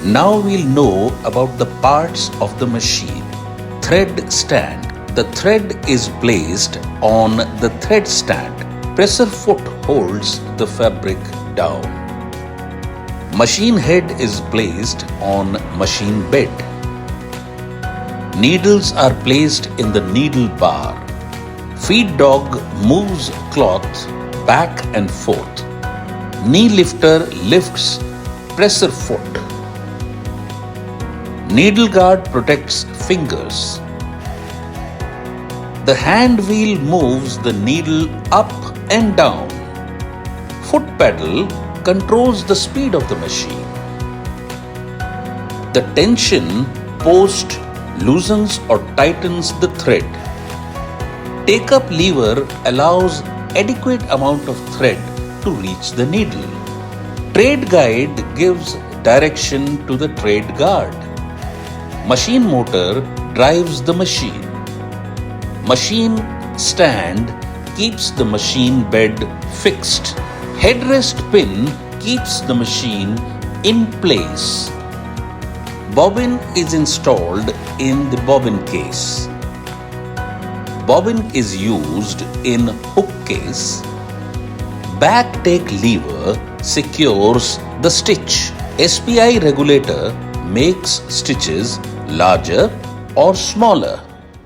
Now we'll know about the parts of the machine. Thread stand. The thread is placed on the thread stand. Presser foot holds the fabric down. Machine head is placed on machine bed. Needles are placed in the needle bar. Feed dog moves cloth back and forth. Knee lifter lifts presser foot. Needle guard protects fingers. The hand wheel moves the needle up and down. Foot pedal controls the speed of the machine. The tension post loosens or tightens the thread. Take up lever allows adequate amount of thread to reach the needle. Trade guide gives direction to the trade guard. Machine motor drives the machine. Machine stand keeps the machine bed fixed. Headrest pin keeps the machine in place. Bobbin is installed in the bobbin case. Bobbin is used in hook case. Back take lever secures the stitch. SPI regulator makes stitches larger or smaller.